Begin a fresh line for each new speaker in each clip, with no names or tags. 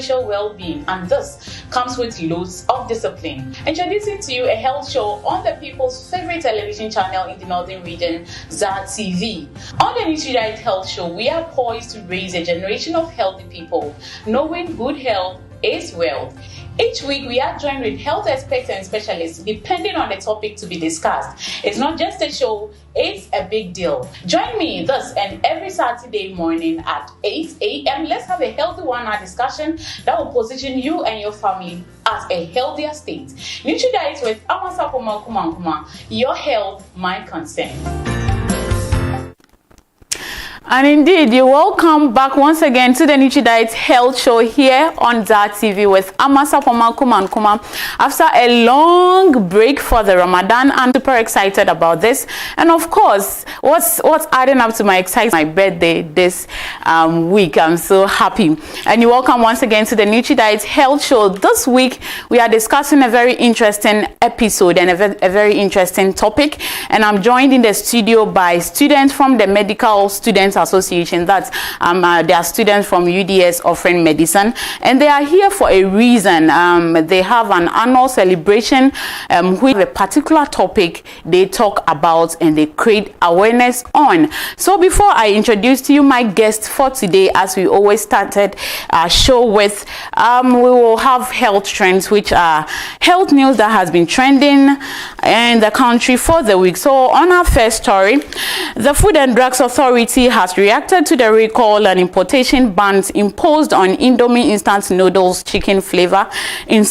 social well-being, and this comes with loads of discipline. Introducing to you a health show on the people's favorite television channel in the northern region, Zaa TV. On the Zaa Health show, we are poised to raise a generation of healthy people, knowing good health is wealth. Each week, we are joined with health experts and specialists depending on the topic to be discussed. It's not just a show, it's a big deal. Join me this and every Saturday morning at 8 a.m. Let's have a healthy one-hour discussion that will position you and your family at a healthier state. NutriDiet with Amasa Kumankuma, your health, my concern. And indeed, you're welcome back once again to the NutriDiet Health Show here on Zaa TV with Amasa Kumankuma. After a long break for the Ramadan, I'm super excited about this. And of course, what's adding up to my excitement, my birthday this week. I'm so happy. And you're welcome once again to the NutriDiet Health Show. This week, we are discussing a very interesting episode and a very interesting topic. And I'm joined in the studio by students from the Medical Students Association. That they are students from UDS offering medicine, and they are here for a reason. They have an annual celebration with a particular topic they talk about and they create awareness on. So before I introduce to you my guest for today, as we always started our show with, we will have health trends, which are health news that has been trending in the country for the week. So on our first story, the Food and Drugs Authority has reacted to the recall and importation bans imposed on Indomie instant noodles chicken flavor. In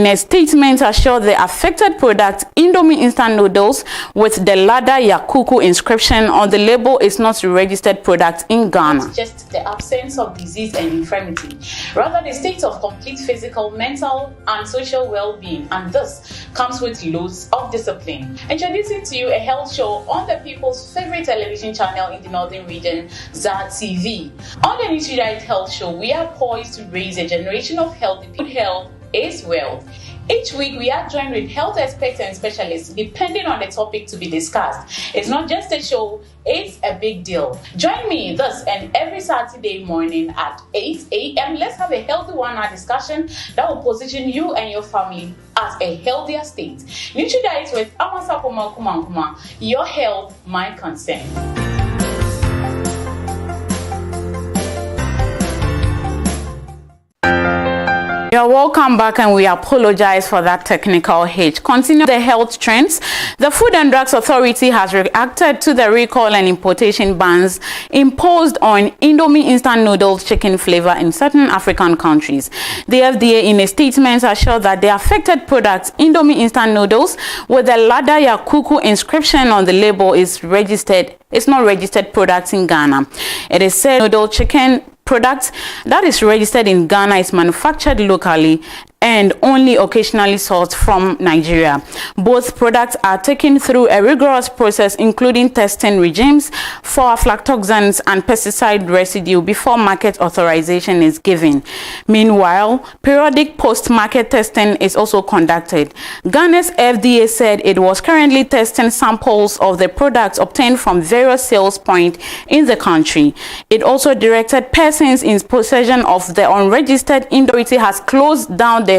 a statement, assured the affected product Indomie instant noodles with the Lada Yakuku inscription on the label is not a registered product in Ghana. It's just the absence of disease and infirmity, rather the state of complete physical, mental, and social well-being, and this comes with loads of discipline. Introducing to you a health show on the people's favorite television channel in the northern region, Zaa TV. On the NutriDiet Health Show, we are poised to raise a generation of healthy people. Good health is wealth. Each week, we are joined with health experts and specialists depending on the topic to be discussed. It's not just a show, it's a big deal. Join me this and every Saturday morning at 8 a.m. Let's have a healthy one-hour discussion that will position you and your family at a healthier state. NutriDiet with Amasa Kumankuma, your health, my concern. You're welcome back, and we apologize for that technical hitch. Continue the health trends. The Food and Drugs Authority has reacted to the recall and importation bans imposed on Indomie instant noodles chicken flavor in certain African countries. The FDA, in a statement, assured that the affected product Indomie instant noodles with the Lada Yakuku inscription on the label is not registered product in Ghana. It is said noodle chicken product that is registered in Ghana is manufactured locally and only occasionally sourced from Nigeria. Both products are taken through a rigorous process, including testing regimes for aflatoxins and pesticide residue before market authorization is given. Meanwhile, periodic post-market testing is also conducted. Ghana's FDA said it was currently testing samples of the products obtained from various sales points in the country. It also directed persons in possession of the unregistered Authority has closed down the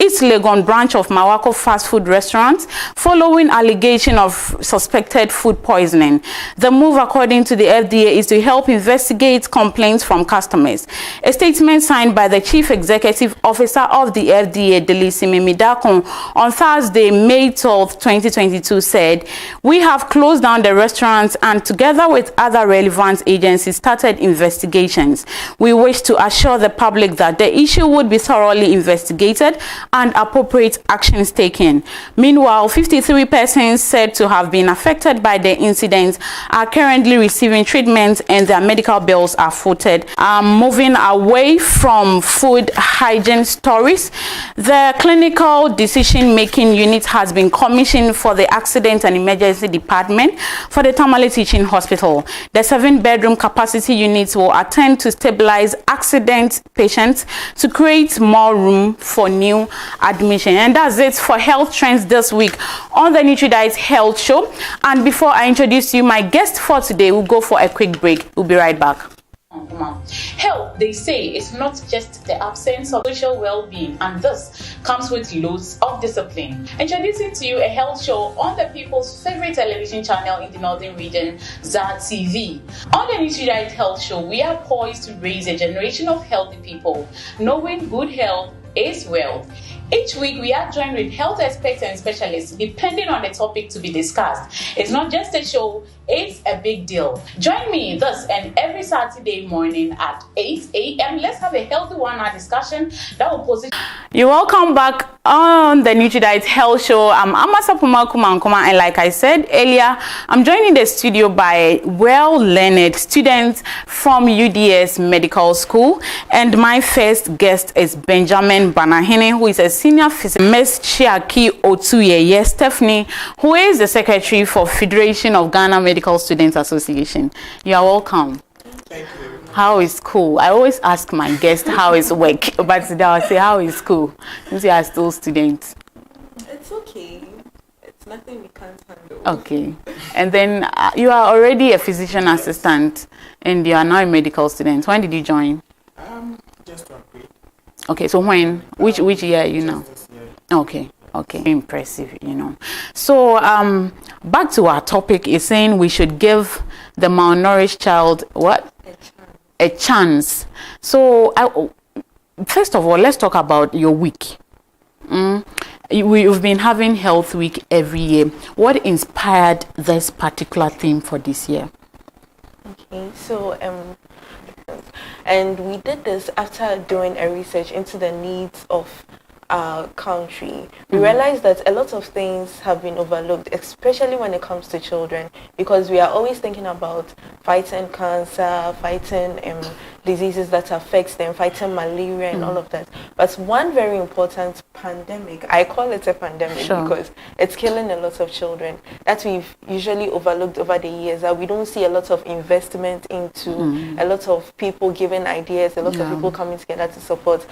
East Legon branch of Mawako fast food restaurants following allegation of suspected food poisoning. The move, according to the FDA, is to help investigate complaints from customers. A statement signed by the Chief Executive Officer of the FDA, Delisi Mimidakon, on Thursday, May 12, 2022 said, "We have closed down the restaurants and together with other relevant agencies started investigations. We wish to assure the public that the issue would be thoroughly investigated and appropriate actions taken." Meanwhile, 53 persons said to have been affected by the incident are currently receiving treatment and their medical bills are footed. Moving away from food hygiene stories, the clinical decision-making unit has been commissioned for the accident and emergency department for the Tamale Teaching Hospital. The 7-bedroom capacity units will attend to stabilize accident patients to create more room for new admission. And that's it for health trends this week on the NutriDiet Health Show. And before I introduce you my guest for today, we'll go for a quick break. We'll be right back. Health, they say, is not just the absence of social well-being, and thus comes with loads of discipline. Introducing to you a health show on the people's favorite television channel in the northern region, Zaa TV. On the Nutrient Health Show, we are poised to raise a generation of healthy people, knowing good health is wealth. Each week, we are joined with health experts and specialists depending on the topic to be discussed. It's not just a show, it's a big deal. Join me this and every Saturday morning at 8 a.m. Let's have a healthy one-hour discussion that will position. You're welcome back on the Nutrient Health Show. I'm Amasa Pumankuma, and like I said earlier, I'm joined in the studio by well-learned students from UDS Medical School, and my first guest is Benjamin Banahene, who is a senior physician. Ms. Chiaki Otuyeye Stephanie, who is the secretary for Federation of Ghana Medical Students Association. You are welcome.
Thank you.
How is school? I always ask my guests how is work, but today I'll say how is school since you are still students.
It's okay. It's nothing we can't handle.
Okay. And then you are already a physician assistant and you are now a medical student. When did you join?
Just one grade.
Okay, so when? Which year are you now?
This year.
Okay. Impressive, So back to our topic is saying we should give the malnourished child what? A chance. So first of all, let's talk about your week. We've been having Health Week every year. What inspired this particular theme for this year?
Okay, so and we did this after doing a research into the needs of our country. We realized that a lot of things have been overlooked, especially when it comes to children, because we are always thinking about fighting cancer, fighting diseases that affect them, fighting malaria and all of that. But one very important pandemic, I call it a pandemic because it's killing a lot of children, that we've usually overlooked over the years, that we don't see a lot of investment into, a lot of people giving ideas, a lot of people coming together to support.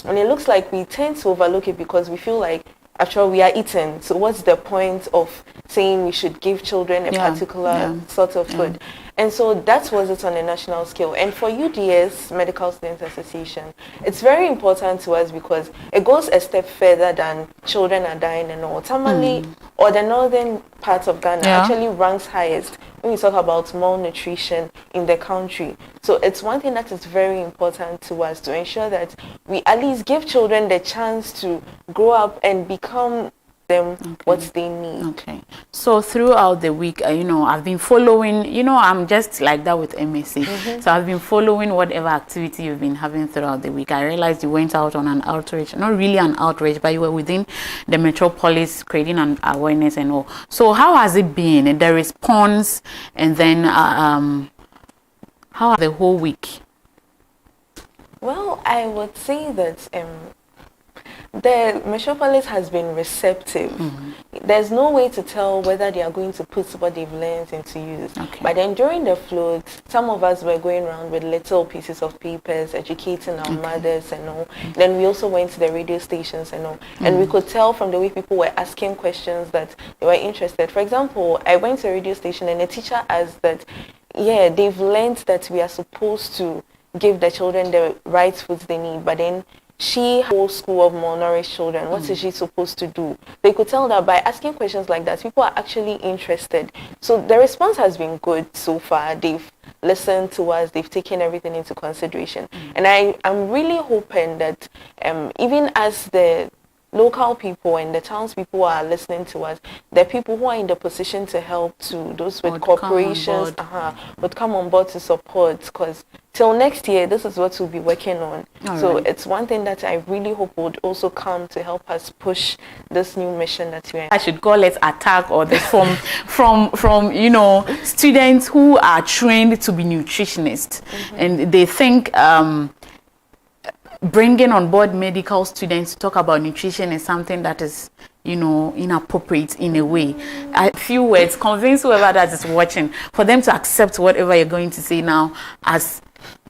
And it looks like we tend to overlook it because we feel like, after all, we are eating. So what's the point of saying we should give children a particular sort of food? And so that was it on a national scale. And for UDS, Medical Students Association, it's very important to us because it goes a step further than children are dying and all. Tamale, or the northern part of Ghana, actually ranks highest when we talk about malnutrition in the country. So it's one thing that is very important to us, to ensure that we at least give children the chance to grow up and become them what they need.
Okay. So throughout the week, I've been following, I'm just like that with MSc. So I've been following whatever activity you've been having throughout the week. I realized you went out on an outreach, not really an outreach, but you were within the metropolis creating an awareness and all. So how has it been? The response, and then how the whole week?
Well, I would say that the metropolis has been receptive. There's no way to tell whether they are going to put what they've learned into use. But then during the float, some of us were going around with little pieces of papers, educating our mothers and all. Then we also went to the radio stations and all. And we could tell from the way people were asking questions that they were interested. For example, I went to a radio station and a teacher asked that, they've learned that we are supposed to give the children the right foods they need, but then she has a whole school of malnourished children. What is she supposed to do? They could tell that by asking questions like that, people are actually interested. So the response has been good so far. They've listened to us. They've taken everything into consideration. And I'm really hoping that even as the local people and the townspeople are listening to us, the people who are in the position to help, to those with corporations would come on board to support, because till next year this is what we'll be working on. It's one thing that I really hope would also come to help us push this new mission that we're in.
I should call it attack or the from students who are trained to be nutritionists, and they think bringing on board medical students to talk about nutrition is something that is, inappropriate in a way. A few words, convince whoever that is watching for them to accept whatever you're going to say now as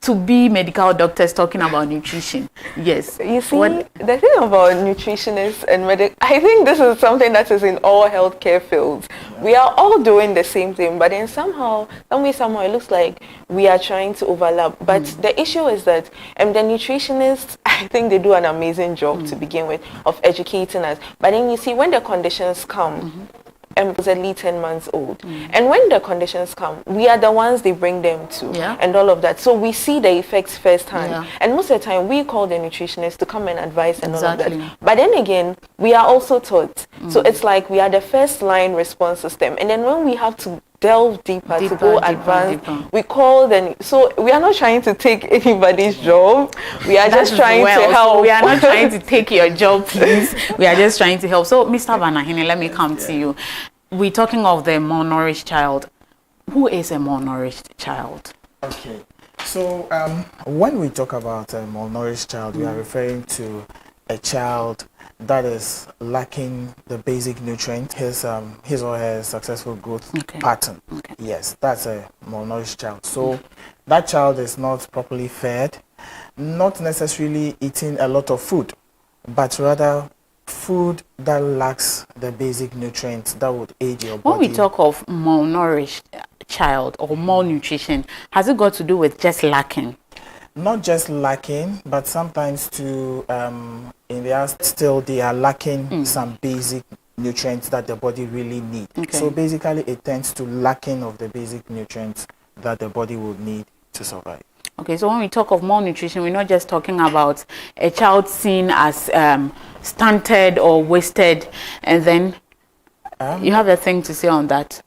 to be medical doctors talking about nutrition. Yes.
You see, the thing about nutritionists and I think this is something that is in all healthcare fields. we are all doing the same thing, but then somehow it looks like we are trying to overlap. But the issue is that the nutritionists, I think they do an amazing job to begin with of educating us. But then you see, when the conditions come, supposedly 10 months old, and when the conditions come, we are the ones they bring them to, and all of that, so we see the effects firsthand, and most of the time we call the nutritionist to come and advise and all of that. But then again, we are also taught, so it's like we are the first line response system, and then when we have to delve deeper to go advanced, we call them. So we are not trying to take anybody's job, we are just trying to help.
So we are not trying to take your job, please. We are just trying to help. So Mr. Vanahine, let me come to you. We're talking of the malnourished child. Who is a malnourished child?
Okay, so when we talk about a malnourished child, we are referring to a child that is lacking the basic nutrient, his or her successful growth pattern. Yes, that's a malnourished child. So that child is not properly fed, not necessarily eating a lot of food, but rather food that lacks the basic nutrients that would aid your body.
When we talk of malnourished child or malnutrition, has it got to do with just lacking?
Not just lacking, but sometimes to in their still they are lacking some basic nutrients that the body really needs. So basically it tends to lacking of the basic nutrients that the body would need to survive.
Okay, so when we talk of malnutrition, we're not just talking about a child seen as stunted or wasted, and then you have a thing to say on that.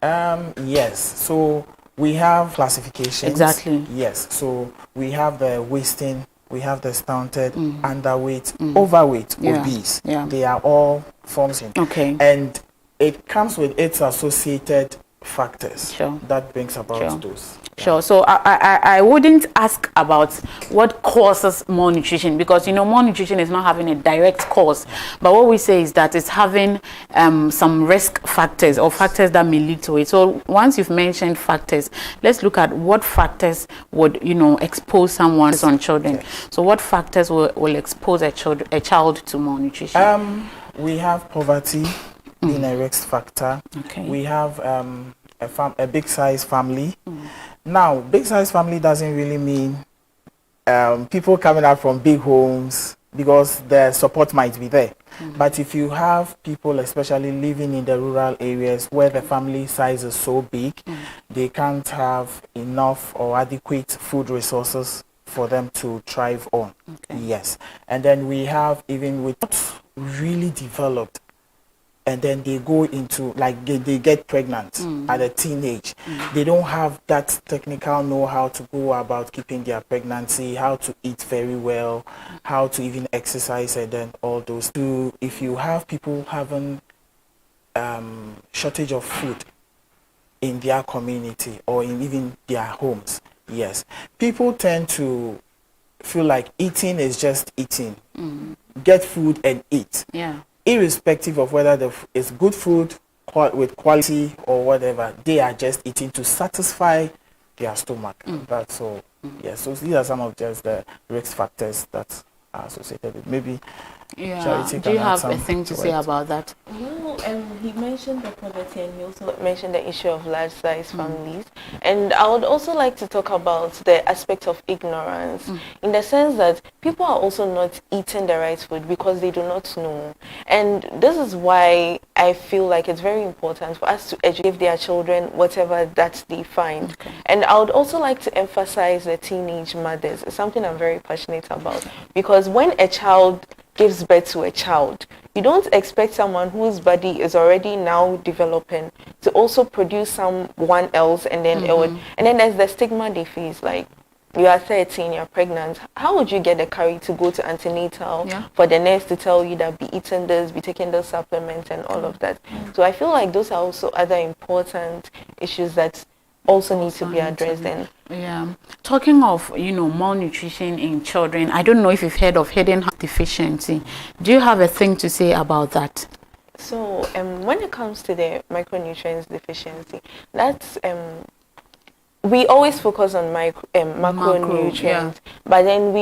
Yes, so we have classifications.
Exactly.
Yes, so we have the wasting, we have the stunted, underweight, overweight, obese. They are all forms in. And it comes with its associated factors that brings about those.
So I wouldn't ask about what causes malnutrition, because malnutrition is not having a direct cause, but what we say is that it's having some risk factors or factors that may lead to it. So once you've mentioned factors, let's look at what factors would expose someone on children. So what factors will expose a child to malnutrition?
We have poverty being a risk factor. We have a big size family. Now, big size family doesn't really mean people coming out from big homes, because the support might be there. But if you have people especially living in the rural areas where the family size is so big, they can't have enough or adequate food resources for them to thrive on. Yes. And then we have, even with really developed, and then they go into, like, they get pregnant at a teenage. They don't have that technical know-how to go about keeping their pregnancy, how to eat very well, how to even exercise, and then all those. If you have people having shortage of food in their community or in even their homes, yes, people tend to feel like eating is just eating. Get food and eat. Irrespective of whether it's good food with quality or whatever, they are just eating to satisfy their stomach. That's all. Yes, so these are some of just the risk factors that are associated with. Maybe
do you have a thing to say about that?
No, he mentioned the poverty, and he also mentioned the issue of large size families. And I would also like to talk about the aspect of ignorance, in the sense that people are also not eating the right food because they do not know. And this is why I feel like it's very important for us to educate their children whatever that they find. And I would also like to emphasize the teenage mothers. It's something I'm very passionate about, because when a child gives birth to a child, you don't expect someone whose body is already now developing to also produce someone else, and then and then there's the stigma they face, like, you are 13, you're pregnant. How would you get the courage to go to antenatal for the nurse to tell you that be eating this, be taking those supplements and all of that? So I feel like those are also other important issues that also need to be addressed. Then
talking of malnutrition in children, I don't know if you've heard of hidden deficiency. Do you have a thing to say about that?
So when it comes to the micronutrients deficiency, that's we always focus on macronutrients, but then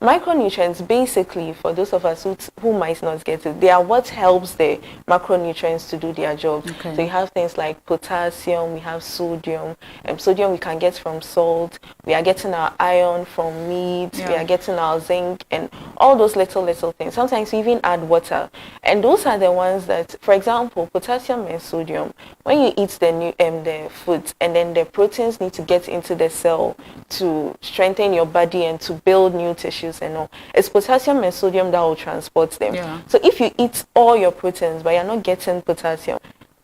Micronutrients, basically, for those of us who might not get it, they are what helps the macronutrients to do their job.
Okay.
So you have things like potassium, we have sodium. Sodium we can get from salt. We are getting our iron from meat. We are getting our zinc and all those little things. Sometimes we even add water. And those are the ones that, for example, potassium and sodium, when you eat the food and then the proteins need to get into the cell to strengthen your body and to build new tissues and all, it's potassium and sodium that will transport them. So if you eat all your proteins but you're not getting potassium,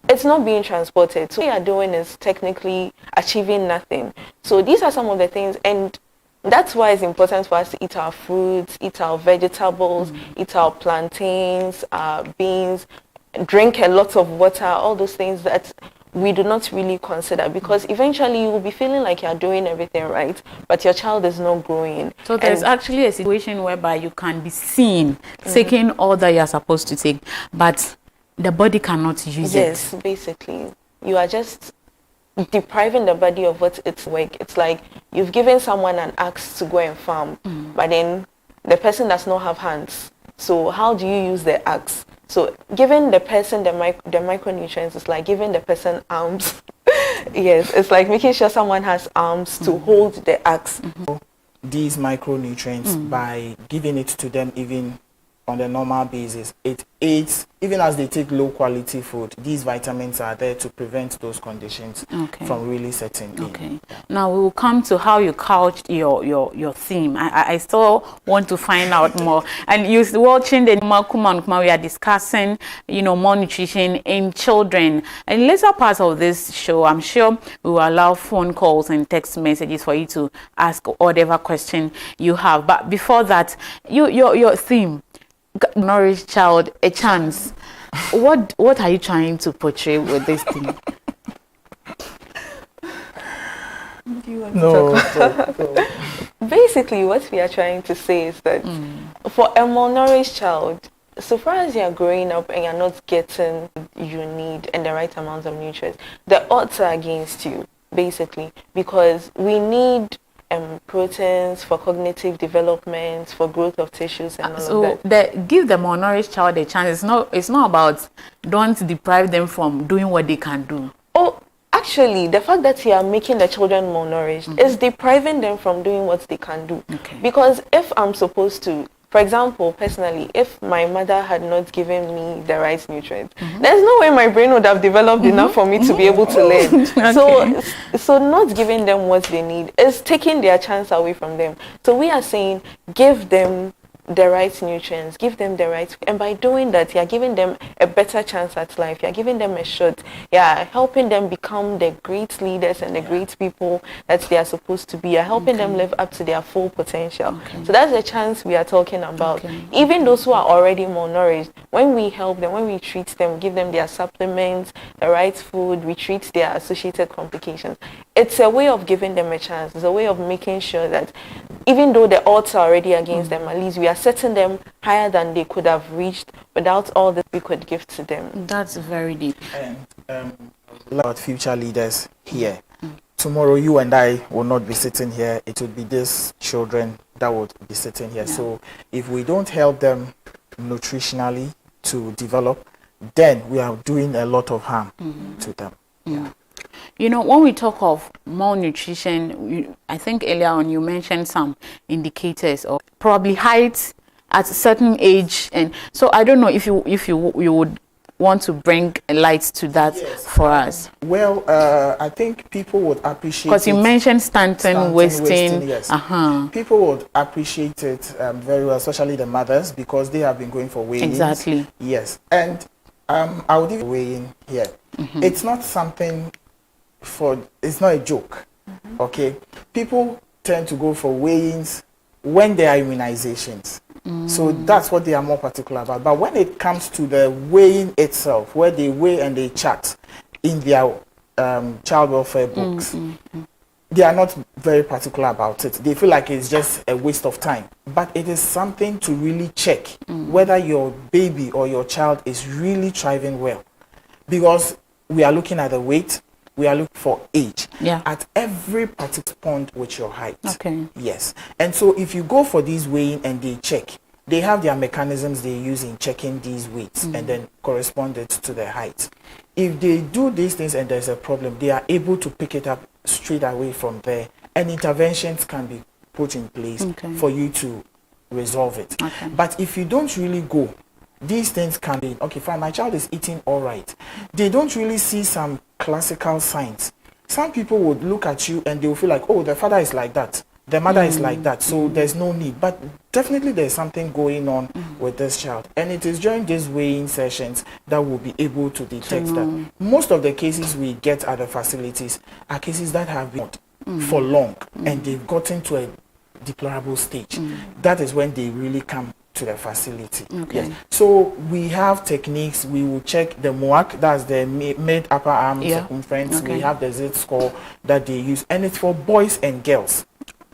it's not being transported. So what you're doing is technically achieving nothing. So these are some of the things, and that's why it's important for us to eat our fruits, eat our vegetables, eat our plantains, our beans, drink a lot of water, all those things that we do not really consider, because eventually you will be feeling like you're doing everything right, but your child is not growing.
So there's actually a situation whereby you can be seen taking all that you're supposed to take, but the body cannot use it.
Yes, basically. You are just depriving the body of what its work. It's like you've given someone an axe to go and farm, but then the person does not have hands. So how do you use the axe? So giving the person the micronutrients is like giving the person arms. Yes, it's like making sure someone has arms to hold the axe.
These micronutrients, by giving it to them even on a normal basis, it aids, even as they take low quality food, these vitamins are there to prevent those conditions from really setting in.
Now we will come to how you couched your theme. I still want to find out more. And you watching the Kuma, we are discussing, more nutrition in children. And later parts of this show, I'm sure we will allow phone calls and text messages for you to ask whatever question you have. But before that, your theme, nourish child a chance. What are you trying to portray with this thing?
Do you want to talk about? Basically, what we are trying to say is that for a malnourished child, so far as you're growing up and you're not getting you need and the right amount of nutrients, the odds are against you, basically, because we need proteins for cognitive development, for growth of tissues and all of that.
Give the malnourished child a chance. It's not about don't deprive them from doing what they can do.
Oh, actually, the fact that you are making the children malnourished is depriving them from doing what they can do. Because if I'm supposed to, for example, personally, if my mother had not given me the right nutrients, there's no way my brain would have developed enough for me to be able to learn. So not giving them what they need is taking their chance away from them. So we are saying, give them the right nutrients, give them the right, and by doing that, you're giving them a better chance at life. You're giving them a shot. You're helping them become the great leaders and the great people that they are supposed to be. You're helping them live up to their full potential. So that's the chance we are talking about. Even those who are already malnourished, when we help them, when we treat them, give them their supplements, the right food, we treat their associated complications. It's a way of giving them a chance. It's a way of making sure that even though the odds are already against them, at least we are setting them higher than they could have reached without all that we could give to them.
That's very deep.
And about future leaders here. Tomorrow, you and I will not be sitting here. It would be these children that would be sitting here. So if we don't help them nutritionally to develop, then we are doing a lot of harm to them.
When we talk of malnutrition, I think earlier on you mentioned some indicators of probably height at a certain age, and so I don't know if you would want to bring a light to that for us.
Well, I think people would appreciate it.
Because you mentioned stunting, wasting.
Yes. People would appreciate it very well, especially the mothers, because they have been going for weigh-ins.
Exactly.
Yes. And I would even weigh in here. It's not something it's not a joke. Okay? People tend to go for weigh-ins when there are immunizations. So that's what they are more particular about. But when it comes to the weighing itself, where they weigh and they chart in their child welfare books, they are not very particular about it. They feel like it's just a waste of time. But it is something to really check whether your baby or your child is really thriving well. Because we are looking at the weight, we are looking for age.
Yeah.
At every particular point with your height.
Okay.
Yes. And so if you go for these weighing and they check, they have their mechanisms they use in checking these weights and then correspond it to the height. If they do these things and there's a problem, they are able to pick it up straight away from there, and interventions can be put in place for you to resolve it.
Okay.
But if you don't really go, these things can be, okay, fine, my child is eating all right. They don't really see some classical signs. Some people would look at you and they will feel like, oh, the father is like that, the mother is like that, so there's no need. But definitely there's something going on with this child. And it is during these weighing sessions that we'll be able to detect that. Most of the cases we get at the facilities are cases that have been for long and they've gotten to a deplorable stage. That is when they really come to the facility.
Okay.
Yes. So we have techniques. We will check the MOAC, that's the mid upper arm circumference.
Okay.
We have the Z score that they use, and it's for boys and girls.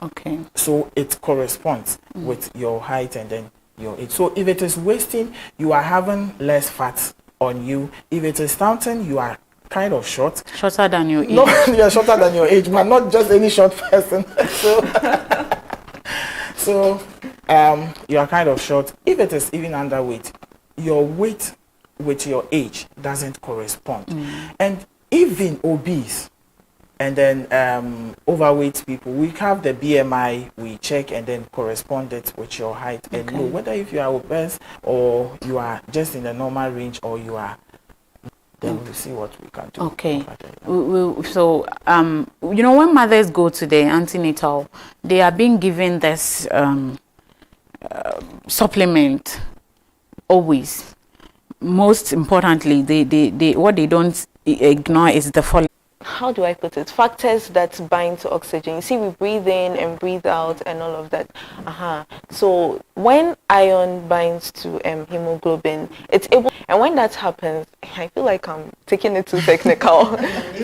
Okay.
So it corresponds with your height and then your age. So if it is wasting, you are having less fat on you. If it is stunting, you are kind of short.
Shorter than your age.
No, you are shorter than your age, but not just any short person. So you are kind of short. If it is even underweight, your weight with your age doesn't correspond. And even obese and then overweight people, we have the BMI, we check and then correspond it with your height and low. Whether if you are obese or you are just in the normal range or you are, then we'll see what we can do.
Okay. So, you know, when mothers go to the antenatal, they are being given this supplement always. Most importantly, they what they don't ignore is the folate.
How do I put it? Factors that bind to oxygen. You see, we breathe in and breathe out and all of that. So when iron binds to hemoglobin, it's able, and when that happens, I feel like I'm taking it too technical.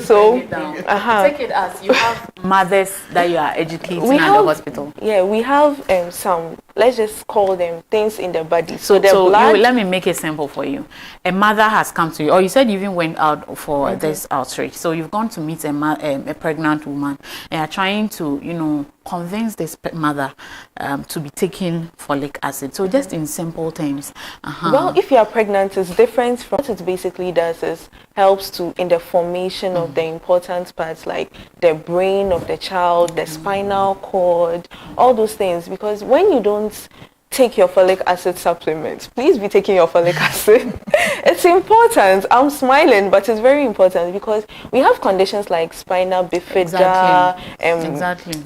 So
take it as you have mothers that you are educating at the hospital.
Yeah, we have some, let's just call them things in the body. So the blood.
Let me make it simple for you. A mother has come to you, or you said you even went out for this outreach. So you've gone to meet a pregnant woman, and are trying to, you know, convince this mother to be taking folic acid. So just in simple terms.
Well, if you are pregnant, it's different from what it basically does is helps to in the formation of the important parts like the brain of the child, the spinal cord, all those things. Because when you don't take your folic acid supplements, please be taking your folic acid. It's important. I'm smiling, but it's very important because we have conditions like spina bifida,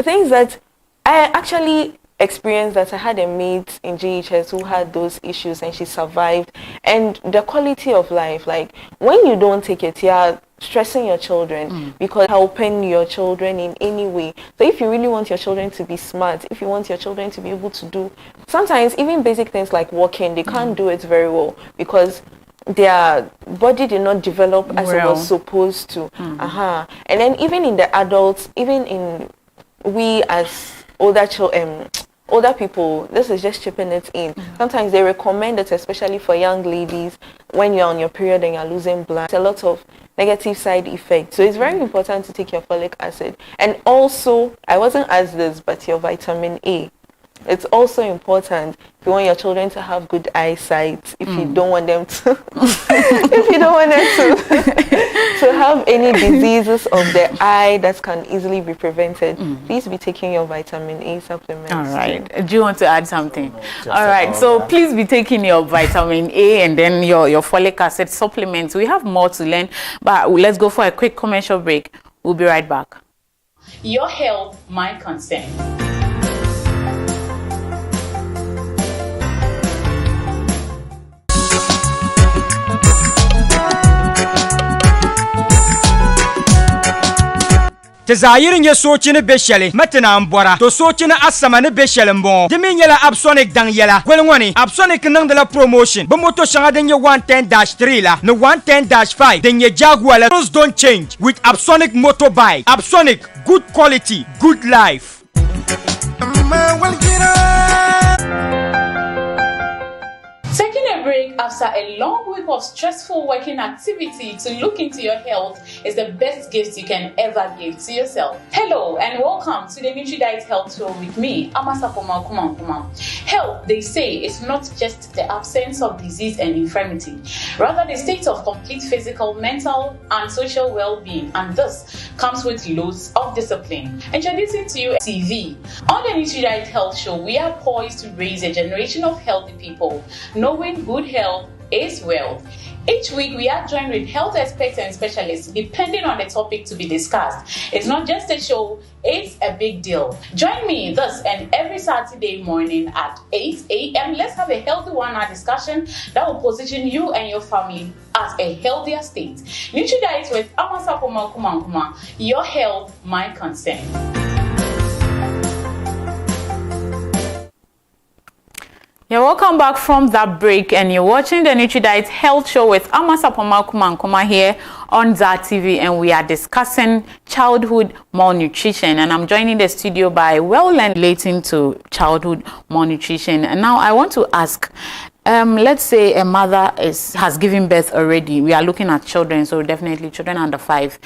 things that I actually experienced. That I had a mate in GHS who had those issues and she survived. And the quality of life, like when you don't take it, you're stressing your children because helping your children in any way. So if you really want your children to be smart, if you want your children to be able to do sometimes even basic things like walking, they can't do it very well because their body did not develop as it was supposed to. And then even in the adults, even in we as older people, this is just chipping it in. Sometimes they recommend it, especially for young ladies, when you're on your period and you're losing blood. It's a lot of negative side effects. So it's very important to take your folic acid. And also, I wasn't asked this, but your vitamin A. It's also important if you want your children to have good eyesight, if you don't want them to if you don't want them to have any diseases of the eye that can easily be prevented, please be taking your vitamin A supplements.
All right. Do you want to add something? All right. So please be taking your vitamin A and then your folic acid supplements. We have more to learn, but let's go for a quick commercial break. We'll be right back. Your health, my concern.
Zayirin ya soci ni beshele matina ambora to soci na asama ni beshele mbon dimi yela Absonic dang yela gwelngwani Absonic nang de la promotion bo moto shanga denye 110-3 la no 110-5 denye Jaguar la things don't change with Absonic motorbike. Absonic, good quality, good life.
Taking a a break after a long week of stressful working activity to look into your health is the best gift you can ever give to yourself. Hello and welcome to the NutriDiet Health Show with me, Amasapoma Kumankuma. Health, they say, is not just the absence of disease and infirmity, rather the state of complete physical, mental, and social well-being, and this comes with loads of discipline. Introducing to you TV. On the NutriDiet Health Show, we are poised to raise a generation of healthy people, knowing good health is wealth. Each week, we are joined with health experts and specialists depending on the topic to be discussed. It's not just a show, it's a big deal. Join me this and every Saturday morning at 8 a.m. Let's have a healthy one-hour discussion that will position you and your family as a healthier state. NutriDiet with Amasapoma Kumankuma. Your health, my concern. You're welcome back from that break, and you're watching the NutriDiet Health Show with Amasapoma Kumankuma here on Zaa TV, and we are discussing childhood malnutrition. And I'm joining the studio by well-learned relating to childhood malnutrition. And now I want to ask, let's say a mother has given birth already. We are looking at children, so definitely children under 5.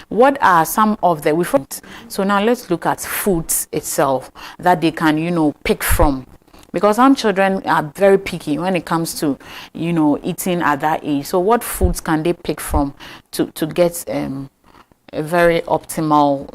What are some of the so now let's look at foods itself that they can, pick from. Because some children are very picky when it comes to, eating at that age. So what foods can they pick from to get a very optimal,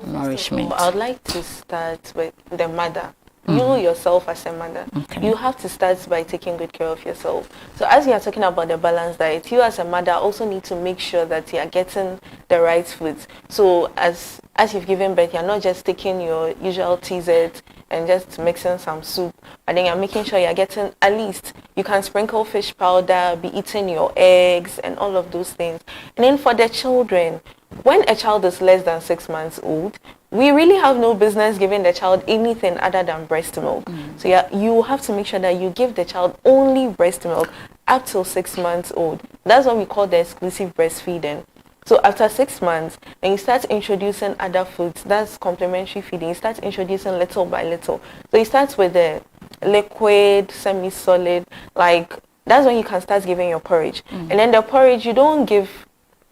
nourishment?
I would like to start with the mother. You yourself as a mother, you have to start by taking good care of yourself. So as you are talking about the balanced diet, you as a mother also need to make sure that you are getting the right foods. So as you've given birth, you're not just taking your usual TZ and just mixing some soup, but then you're making sure you're getting, at least you can sprinkle fish powder, be eating your eggs and all of those things. And then for the children, when a child is less than 6 months old, we really have no business giving the child anything other than breast milk. So you have to make sure that you give the child only breast milk up till 6 months old. That's what we call the exclusive breastfeeding. So after 6 months, then you start introducing other foods. That's complementary feeding. You start introducing little by little. So you start with the liquid, semi-solid, that's when you can start giving your porridge. And then the porridge, you don't give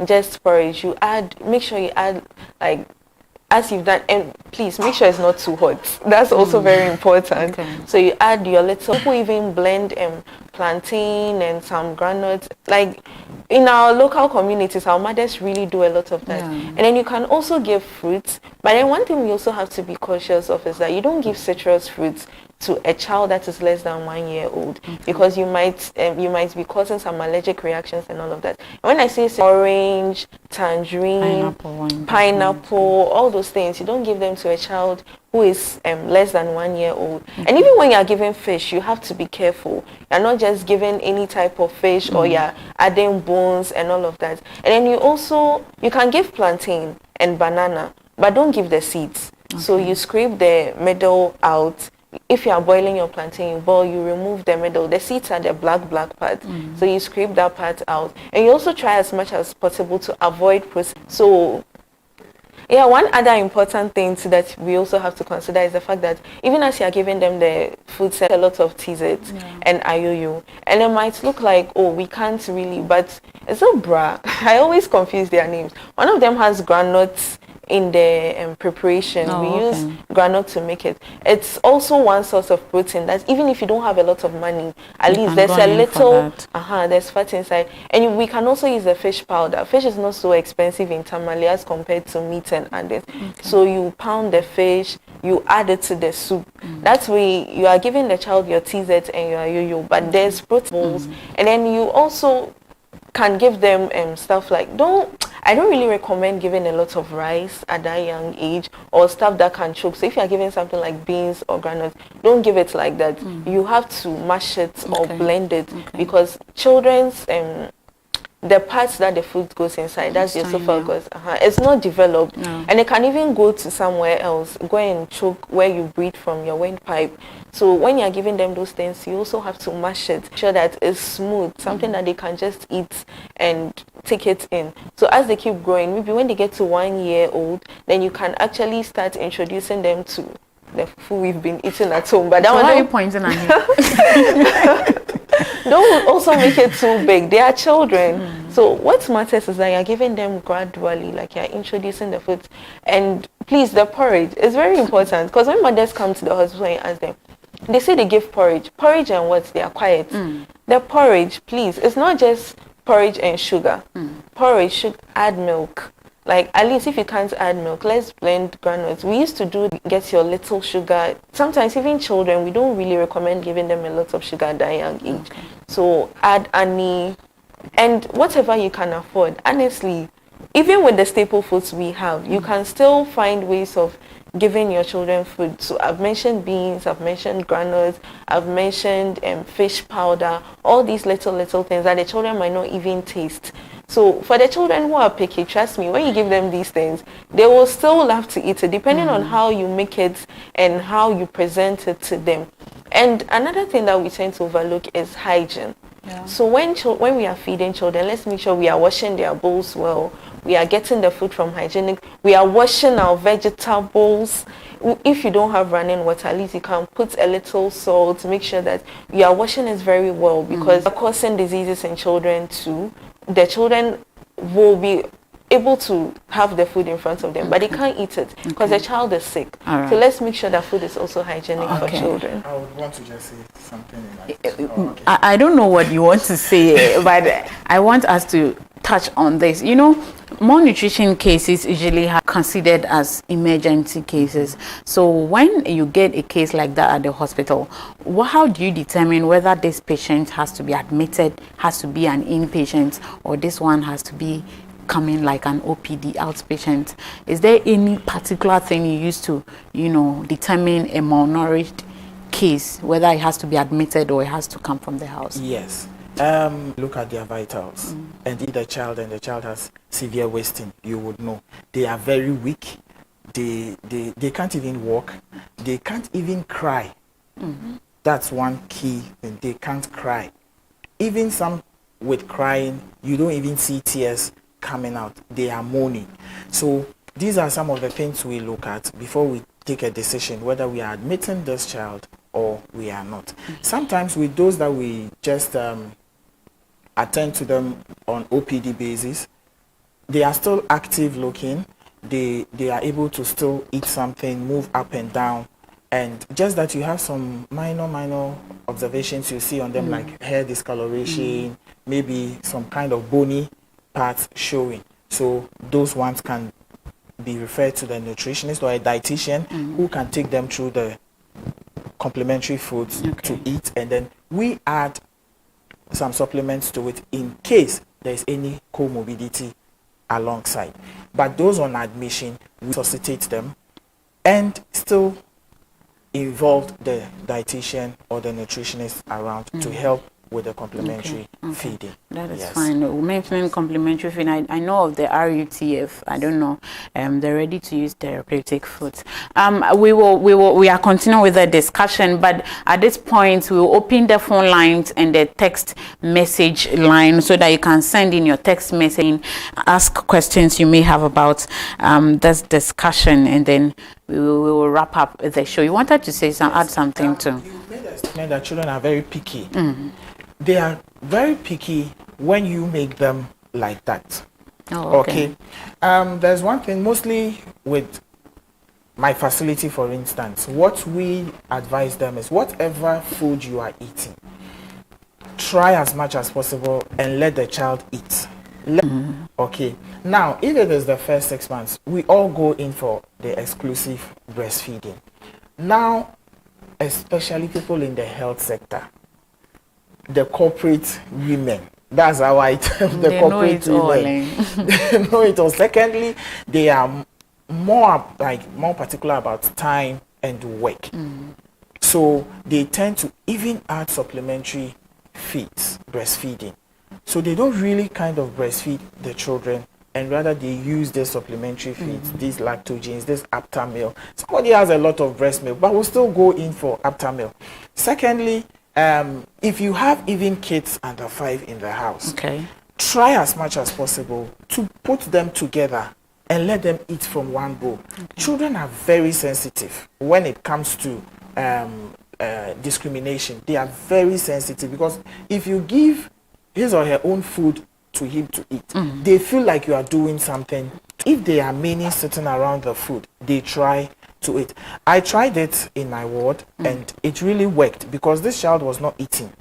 just porridge. Make sure you add as you've done, and please make sure it's not too hot. That's also very important. So you add your little, people even blend plantain and some granules. In our local communities, our mothers really do a lot of that. And then you can also give fruits. But then one thing we also have to be cautious of is that you don't give citrus fruits to a child that is less than 1 year old, because you might be causing some allergic reactions and all of that. And when I say orange, tangerine, pineapple, all those things, you don't give them to a child who is less than 1 year old. And even when you're giving fish, you have to be careful. You're not just giving any type of fish, or you're adding bones and all of that. And then you can give plantain and banana, but don't give the seeds. So you scrape the middle out. If you are boiling your plantain, you remove the middle. The seeds are the black part. So you scrape that part out. And you also try as much as possible to avoid processed. So one other important thing that we also have to consider is the fact that even as you are giving them the food, a lot of TZ and IUU, and it might look like, we can't really, but it's a bra. I always confuse their names. One of them has granules in the preparation. We use granule to make it. It's also one source of protein that even if you don't have a lot of money, at least there's a little there's fat inside. And we can also use the fish powder. Fish is not so expensive in Tamale as compared to meat and others. So you pound the fish, you add it to the soup. That's way you are giving the child your TZ and your yo-yo, but there's protein. And then you also can give them stuff like, I don't really recommend giving a lot of rice at that young age, or stuff that can choke. So if you're giving something like beans or granules, don't give it like that. You have to mash it or blend it, because children's the parts that the food goes inside, that's the esophagus, it's not developed, and it can even go to somewhere else, go and choke where you breathe from your windpipe. So when you're giving them those things, you also have to mash it, sure that it's smooth, something that they can just eat and take it in. So as they keep growing, maybe when they get to 1 year old, then you can actually start introducing them to the food we've been eating at home. But that
so
one,
why are you pointing at me?
Don't also make it too big. They are children. So what matters is that you're giving them gradually, like you're introducing the food. And please, the porridge is very important, because when mothers come to the hospital and ask them, they say they give porridge. Porridge and what? They are quiet. The porridge, please, it's not just porridge and sugar. Porridge should add milk. Like, at least if you can't add milk, let's blend granules. We used to get your little sugar. Sometimes even children, we don't really recommend giving them a lot of sugar at that young age. Okay. So add honey and whatever you can afford. Honestly, even with the staple foods we have, you can still find ways of giving your children food. So I've mentioned beans, I've mentioned granules, I've mentioned fish powder, all these little things that the children might not even taste. So for the children who are picky, trust me, when you give them these things, they will still love to eat it, depending on how you make it and how you present it to them. And another thing that we tend to overlook is hygiene. Yeah. So when we are feeding children, let's make sure we are washing their bowls well. We are getting the food from hygienic. We are washing our vegetables. If you don't have running water, at least you can put a little salt to make sure that you are washing it very well, because they're causing diseases in children too. The children will be able to have the food in front of them, but they can't eat it because the child is sick. Right. So let's make sure that food is also hygienic for children.
I would want to just say something like
I don't know what you want to say, but I want us to touch on this. You know, malnutrition cases usually are considered as emergency cases. So when you get a case like that at the hospital, how do you determine whether this patient has to be admitted, has to be an inpatient, or this one has to be coming like an OPD, outpatient? Is there any particular thing you use to, determine a malnourished case, whether it has to be admitted or it has to come from the house?
Yes. Look at their vitals. And if the child has severe wasting, you would know. They are very weak. They can't even walk. They can't even cry. That's one key thing. They can't cry. Even some with crying, you don't even see tears coming out. They are moaning. So these are some of the things we look at before we take a decision whether we are admitting this child or we are not. Sometimes with those that we just attend to them on OPD basis, they are still active looking. They are able to still eat something, move up and down, and just that you have some minor observations you see on them, like hair discoloration, maybe some kind of bony parts showing. So those ones can be referred to the nutritionist or a dietitian who can take them through the complementary foods to eat, and then we add some supplements to it in case there is any comorbidity alongside. But those on admission, we resuscitate them and still involve the dietitian or the nutritionist around to help with the complementary feeding.
That is fine. We're mentioning complementary feeding. I know of the RUTF. I don't know. The ready to use therapeutic foods. We are continuing with the discussion, but at this point we will open the phone lines and the text message line so that you can send in your text message, ask questions you may have about this discussion, and then we will wrap up the show. You wanted to say add something too.
You made a statement that children are very picky. They are very picky when you make them like that. Okay. There's one thing, mostly with my facility, for instance, what we advise them is whatever food you are eating, try as much as possible and let the child eat. Okay. Now, if it is the first 6 months, we all go in for the exclusive breastfeeding. Now, especially people in the health sector, the corporate women, that's how I tell the corporate women. They know it all. Secondly, they are more particular about time and work. So they tend to even add supplementary feeds, breastfeeding. So they don't really kind of breastfeed the children, and rather they use their supplementary feeds, these lactogens, this Aptamil. Somebody has a lot of breast milk, but will still go in for Aptamil. Secondly, if you have even kids under 5 in the house, try as much as possible to put them together and let them eat from one bowl. Children are very sensitive when it comes to discrimination. They are very sensitive because if you give his or her own food to him to eat, they feel like you are doing something. If there are many sitting around the food, they try to eat. I tried it in my ward and it really worked because this child was not eating.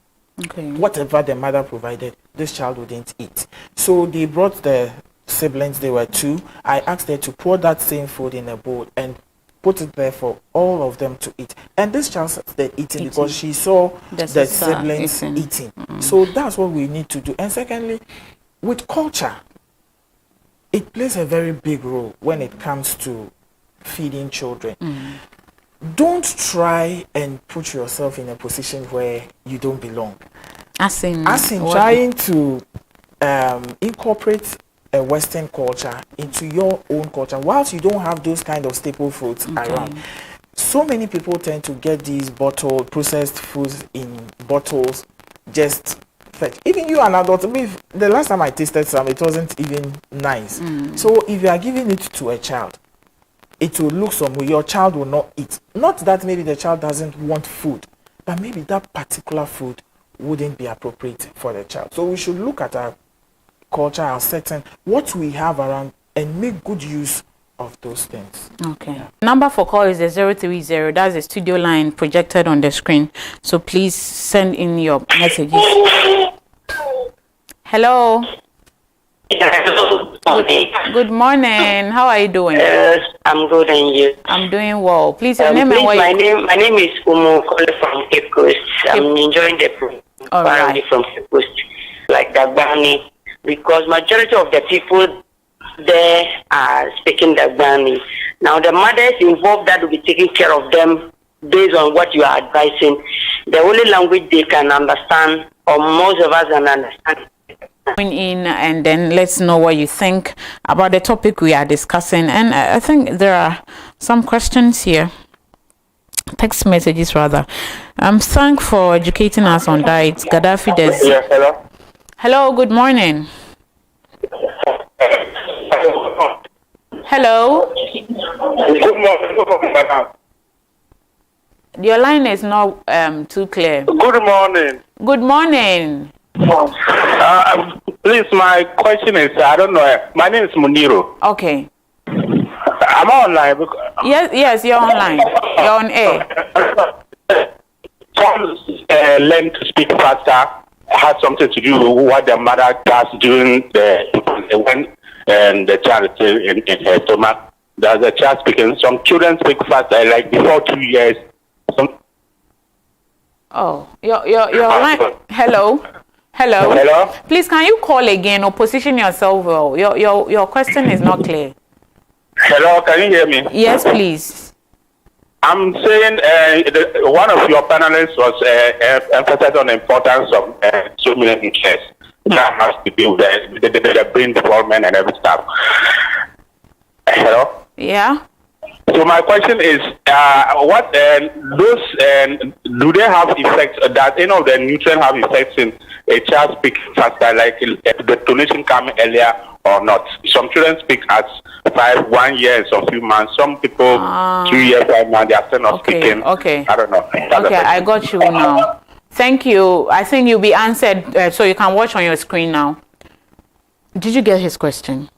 Whatever the mother provided, this child wouldn't eat. So they brought the siblings, they were 2. I asked her to pour that same food in a bowl and put it there for all of them to eat. And this child started eating because she saw the siblings eating. So that's what we need to do. And secondly, with culture, it plays a very big role when it comes to feeding children. Don't try and put yourself in a position where you don't belong. As in trying to incorporate a Western culture into your own culture whilst you don't have those kind of staple foods around. So many people tend to get these bottled processed foods in bottles just fetch. Even you, an adult, the last time I tasted some, it wasn't even nice. So if you are giving it to a child, it will look some way. Your child will not eat. Not that maybe the child doesn't want food, but maybe that particular food wouldn't be appropriate for the child. So we should look at our culture, our setting, what we have around, and make good use of those things.
Number for call is the 030. That's the studio line projected on the screen. So please send in your messages. Hello. Good morning. How are you doing?
I'm good, and you?
I'm doing well. Please, your name and where
my name is Umu, calling from Cape Coast. I'm enjoying the program from Cape Coast, like Dagbani, because majority of the people there are speaking Dagbani. Now, the mothers involved that will be taking care of them based on what you are advising. The only language they can understand, or most of us can understand.
In and then let's know what you think about the topic we are discussing. And I think there are some questions here, text messages rather. Thank for educating us on diet. Gaddafi does.
Yes, hello.
Hello, good morning. Hello.
Good morning, madam.
Your line is not too clear.
Good morning.
Good morning.
Please, my question is, I don't know. My name is Muniro.
Okay.
I'm online.
Yes, you're online. You're on air.
Some learn to speak faster. Has something to do with what the mother does during when the child is in her stomach. Does the child speaking? Some children speak faster, like before 2 years.
Your line. Hello.
Hello.
Please, can you call again or position yourself well? Your question is not clear.
Hello, can you hear me?
Yes, please.
I'm saying one of your panelists was emphasized on the importance of so many interests that has to do with the brain development and every stuff. Hello.
Yeah.
So my question is, what those do they have effects? Does any of the nutrients have effects in a child speak faster, like the donation coming earlier or not? Some children speak at 1 year, some few months. Some people 2 years, 5 months, they are still not speaking.
Okay.
I don't know.
Okay, I got you now. Thank you. I think you'll be answered, so you can watch on your screen now. Did you get his question?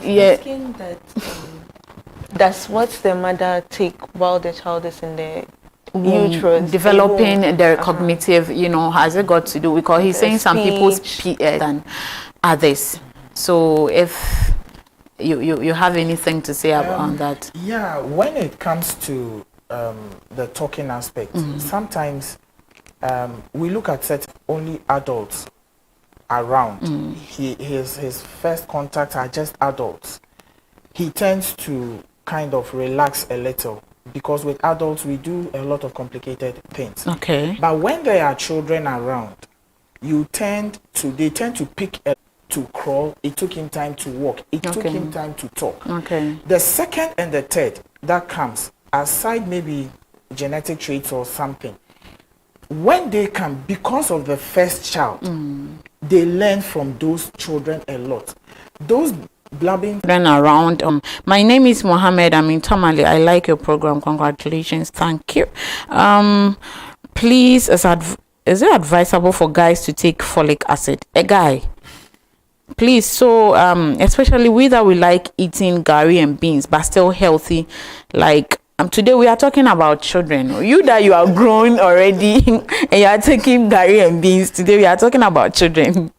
Yeah.
Does what the mother take while the child is in the uterus?
Developing their cognitive, has it got to do? Because he's saying some people speak than others. So if you have anything to say on that?
Yeah, when it comes to the talking aspect, sometimes we look at only adults around. His first contacts are just adults. He tends to kind of relax a little because with adults we do a lot of complicated things.
Okay.
But when there are children around, they tend to pick to crawl. It took him time to walk. It took him time to talk.
Okay.
The second and the third that comes, aside maybe genetic traits or something, when they come because of the first child, they learn from those children a lot. blabbing
around. My name is Mohammed. I'm in Tamale. I like your program. Congratulations. Thank you. Please, is it advisable for guys to take folic acid? A guy, please. So especially whether we like eating gari and beans but still healthy, like today we are talking about children. You that you are grown already and you are taking gari and beans. Today we are talking about children.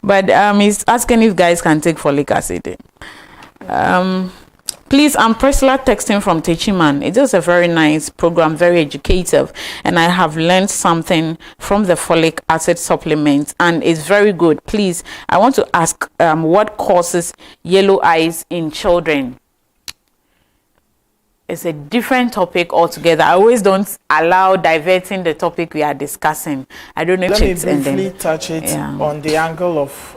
But he's asking if guys can take folic acid. Please, I'm Priscilla texting from Techiman. It is a very nice program, very educative, and I have learned something from the folic acid supplement, and it's very good. Please, I want to ask what causes yellow eyes in children? It's a different topic altogether. I always don't allow diverting the topic we are discussing. I don't know if it's
let me briefly touch it on the angle of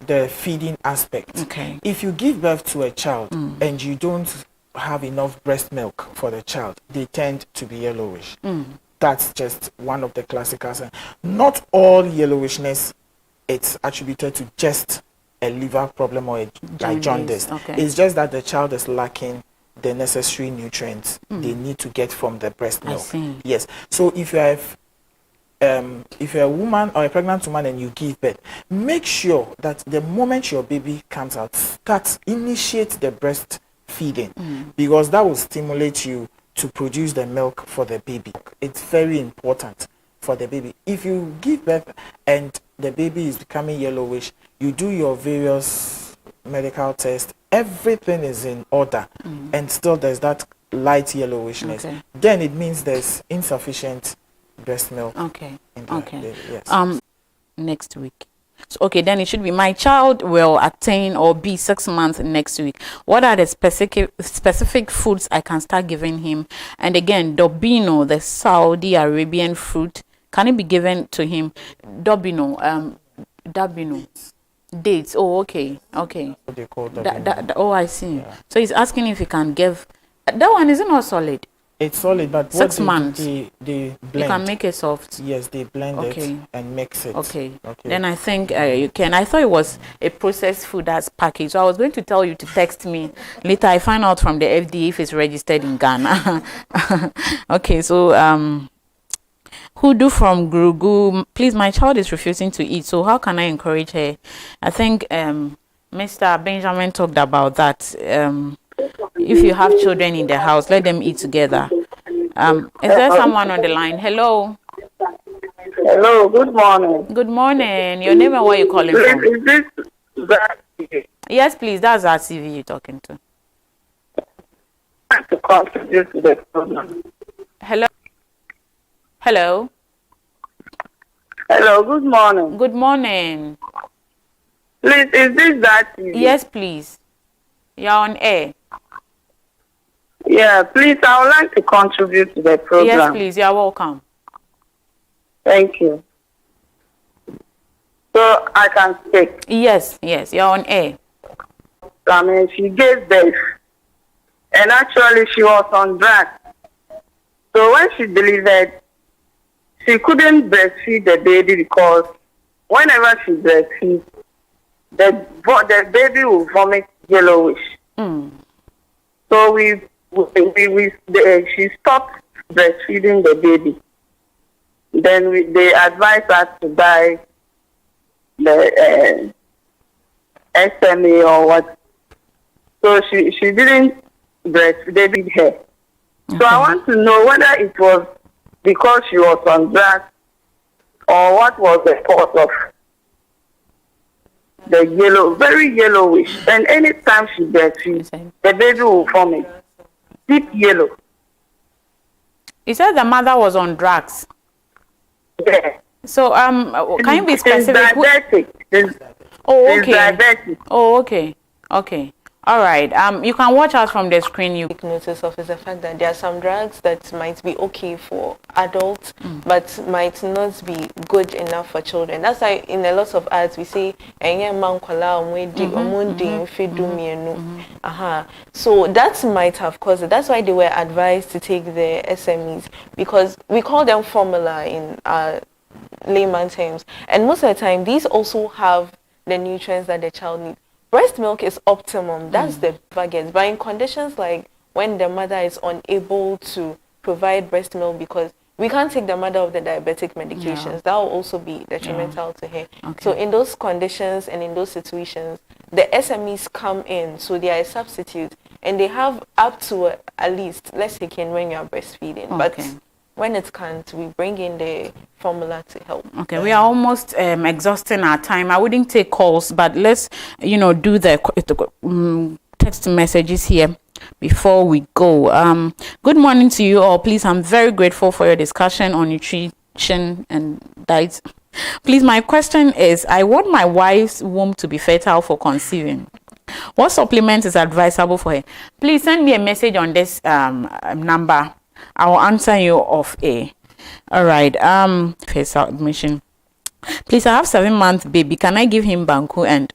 the feeding aspect.
Okay.
If you give birth to a child and you don't have enough breast milk for the child, they tend to be yellowish. That's just one of the classical signs. Not all yellowishness it's attributed to just a liver problem or a jaundice. Okay. It's just that the child is lacking the necessary nutrients they need to get from the breast milk. Yes. So if you have if you're a woman or a pregnant woman and you give birth, make sure that the moment your baby comes out, initiate the breastfeeding, because that will stimulate you to produce the milk for the baby. It's very important for the baby. If you give birth and the baby is becoming yellowish, you do your various medical tests, everything is in order, and still there's that light yellowishness, then it means there's insufficient breast milk.
Yes. Next week. So, okay, then it should be my child will attain or be 6 months next week. What are the specific foods I can start giving him? And again, Dobino, the Saudi Arabian fruit, can it be given to him? Dabino. Dates. Oh, okay. What
they call Dabino.
Oh, I see. Yeah. So he's asking if he can give. That one isn't all solid.
It's solid, but
6 months.
They blend.
You can make it soft.
Yes, they blend it and mix it.
Okay. Then I think you can. I thought it was a processed food that's packaged. So I was going to tell you to text me later. I find out from the FDA if it's registered in Ghana. Okay, so Hudu from Gurugu, please, my child is refusing to eat. So how can I encourage her? I think Mr. Benjamin talked about that. If you have children in the house, let them eat together. Is there someone on the line? Hello.
Hello. Good morning.
Good morning. Your name and where you calling from?
Is this Zaa TV?
Yes, please. That's Zaa TV you're talking to.
To contribute to the program.
Hello. Hello.
Hello. Good morning.
Good morning.
Please, is this Zaa TV?
Yes, please. You're on air.
Yeah, please, I would like to contribute to the program.
Yes, please. You're welcome.
Thank you. So I can speak.
Yes, you're on air.
I mean, she gave birth, and actually she was on drugs. So when she delivered, she couldn't breastfeed the baby because whenever she breastfeeds, the baby will vomit yellowish. So she stopped breastfeeding the baby. Then they advised us to buy the SMA or what. So she didn't breastfeed her. So I want to know whether it was because she was on drugs or what was the cause of the very yellowish. And anytime she breastfeeds, the baby will vomit. Deep yellow.
You said the mother was on drugs.
Yeah.
So can you be specific?
It's diabetic.
Okay. All right. You can watch out from the screen. You
take notice of is the fact that there are some drugs that might be okay for adults, but might not be good enough for children. That's why in a lot of ads we say, so that might have caused it. That's why they were advised to take the SMEs, because we call them formula in layman terms, and most of the time these also have the nutrients that the child needs. breast milk is optimum. That's the target. But in conditions like when the mother is unable to provide breast milk because we can't take the mother of the diabetic medications, that will also be detrimental to her. Okay. So in those conditions and in those situations, the SMEs come in, so they are a substitute, and they have up to at least, let's say, when you are breastfeeding. But when it can't, we bring in the formula to help. Okay,
we are almost exhausting our time. I wouldn't take calls, but let's, do the text messages here before we go. Good morning to you all. Please, I'm very grateful for your discussion on nutrition and diet. Please, my question is, I want my wife's womb to be fertile for conceiving. What supplement is advisable for her? Please send me a message on this number. I will answer you off air. All right. First submission. Please, I have 7-month baby. Can I give him Banku and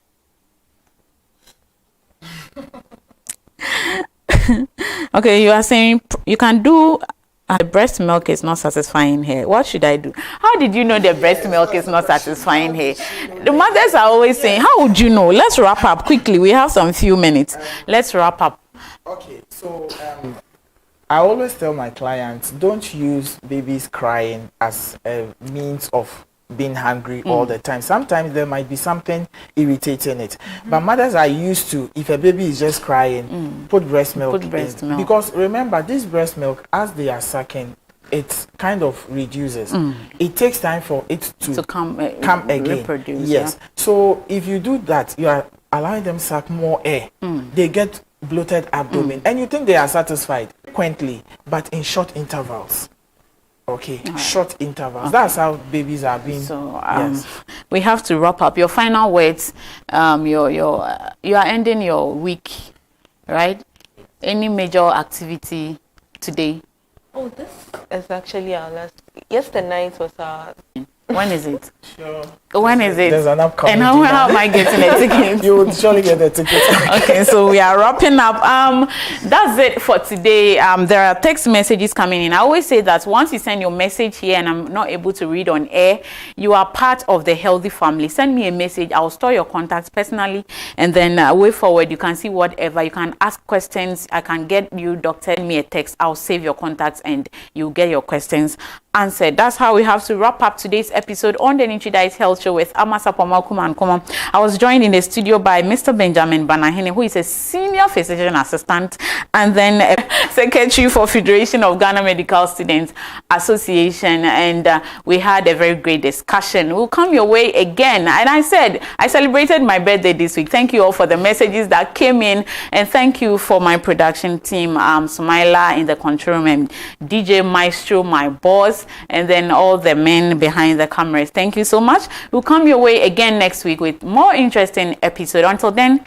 okay, you are saying you can do the breast milk is not satisfying her. What should I do? How did you know the breast milk is not satisfying her? The mothers are always saying, how would you know? Let's wrap up quickly. We have some few minutes. Let's wrap up.
Okay, so I always tell my clients, don't use babies crying as a means of being hungry all the time. Sometimes there might be something irritating it, but mothers are used to, if a baby is just crying, put breast milk in. Because remember, this breast milk, as they are sucking, it kind of reduces. It takes time for it to come again.
Reproduce,
yes. So if you do that, you are allowing them suck more air. They get bloated abdomen, and you think they are satisfied frequently, but in short intervals. Okay, short intervals. That's how babies are being.
So we have to wrap up. Your final words. You are ending your week, right? Any major activity today?
Oh, this is actually our last. Yesterday night was our.
When is it?
Sure.
When is it?
There's an upcoming.
And how am I getting a ticket?
You will surely get a ticket.
Okay, so we are wrapping up. That's it for today. There are text messages coming in. I always say that once you send your message here and I'm not able to read on air, you are part of the healthy family. Send me a message. I'll store your contacts personally, and then way forward you can see whatever. You can ask questions. I can get you, doctor, send me a text. I'll save your contacts and you'll get your questions answered. That's how we have to wrap up today's episode on the Zaa Health Show with Amasa Pomakum. I was joined in the studio by Mr. Benjamin Banahene, who is a senior physician assistant and then a secretary for Federation of Ghana Medical Students Association, and we had a very great discussion. We'll come your way again. And I said I celebrated my birthday this week. Thank you all for the messages that came in, and thank you for my production team, Sumaila in the control room, and DJ Maestro, my boss, and then all the men behind the cameras. Thank you so much. We'll come your way again next week with more interesting episode. Until then,